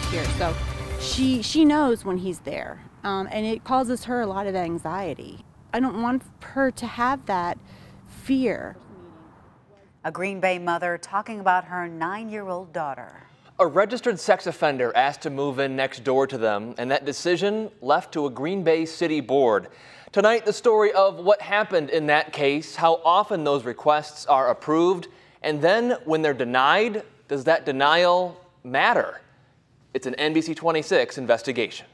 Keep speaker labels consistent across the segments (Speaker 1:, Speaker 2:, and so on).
Speaker 1: here. So she knows when he's there, and it causes her a lot of anxiety. I don't want her to have that fear.
Speaker 2: A Green Bay mother talking about her 9-year-old daughter.
Speaker 3: A registered sex offender asked to move in next door to them, and that decision left to a Green Bay City board. Tonight, the story of what happened in that case, how often those requests are approved, and then when they're denied, does that denial matter? It's an NBC 26 investigation.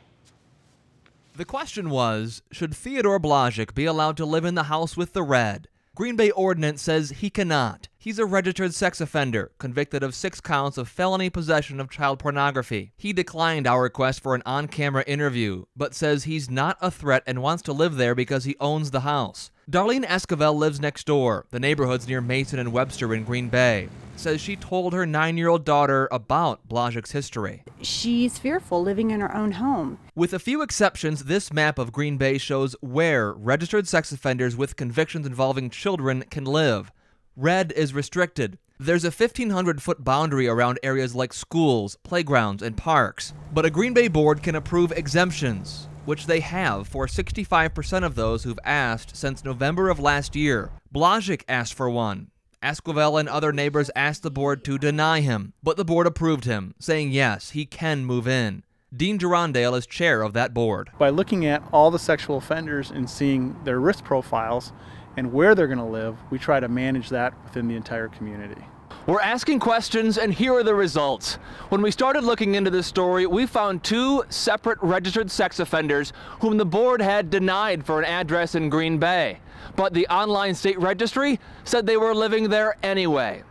Speaker 4: The question was, should Theodore Blazek be allowed to live in the house with the red? Green Bay ordinance says he cannot. He's a registered sex offender, convicted of 6 counts of felony possession of child pornography. He declined our request for an on-camera interview, but says he's not a threat and wants to live there because he owns the house. Darlene Esquivel lives next door. The neighborhood's near Mason and Webster in Green Bay. Says she told her 9-year-old daughter about Blazek's history.
Speaker 1: She's fearful living in her own home.
Speaker 4: With a few exceptions, this map of Green Bay shows where registered sex offenders with convictions involving children can live. Red is restricted. There's a 1,500-foot boundary around areas like schools, playgrounds, and parks. But a Green Bay board can approve exemptions, which they have for 65% of those who've asked since November of last year. Blazek asked for one. Esquivel and other neighbors asked the board to deny him, but the board approved him, saying yes, he can move in. Dean Durandale is chair of that board.
Speaker 5: By looking at all the sexual offenders and seeing their risk profiles and where they're going to live, we try to manage that within the entire community.
Speaker 3: We're asking questions, and here are the results. When we started looking into this story, we found 2 separate registered sex offenders whom the board had denied for an address in Green Bay. But the online state registry said they were living there anyway.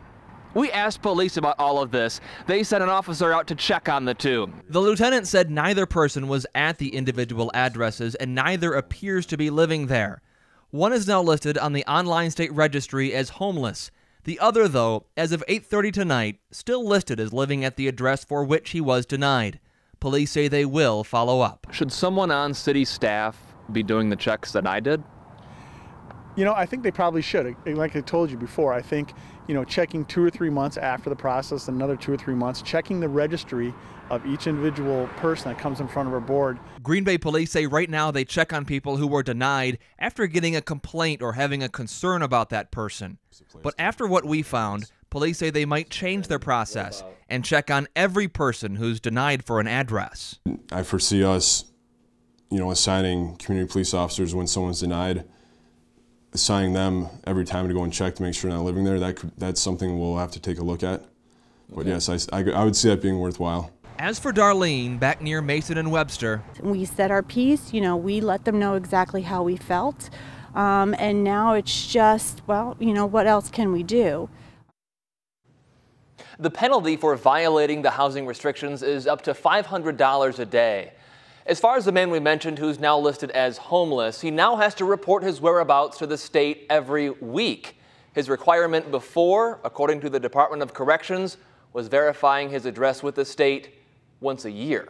Speaker 3: We asked police about all of this. They sent an officer out to check on the 2.
Speaker 4: The lieutenant said neither person was at the individual addresses and neither appears to be living there. One is now listed on the online state registry as homeless. The other, though, as of 8:30 tonight, still listed as living at the address for which he was denied. Police say they will follow up.
Speaker 3: Should someone on city staff be doing the checks that I did?
Speaker 5: You know, I think they probably should. Like I told you before, I think, checking 2 or 3 months after the process, another 2 or 3 months, checking the registry of each individual person that comes in front of our board.
Speaker 4: Green Bay police say right now they check on people who were denied after getting a complaint or having a concern about that person. But after what we found, police say they might change their process and check on every person who's denied for an address.
Speaker 6: I foresee us, assigning community police officers when someone's denied, assigning them every time to go and check to make sure they're not living there. That's something we'll have to take a look at. But yes, I would see that being worthwhile.
Speaker 4: As for Darlene, back near Mason and Webster,
Speaker 1: We said our piece, we let them know exactly how we felt. And now it's just, well, what else can we do?
Speaker 3: The penalty for violating the housing restrictions is up to $500 a day. As far as the man we mentioned who's now listed as homeless, he now has to report his whereabouts to the state every week. His requirement before, according to the Department of Corrections, was verifying his address with the state once a year.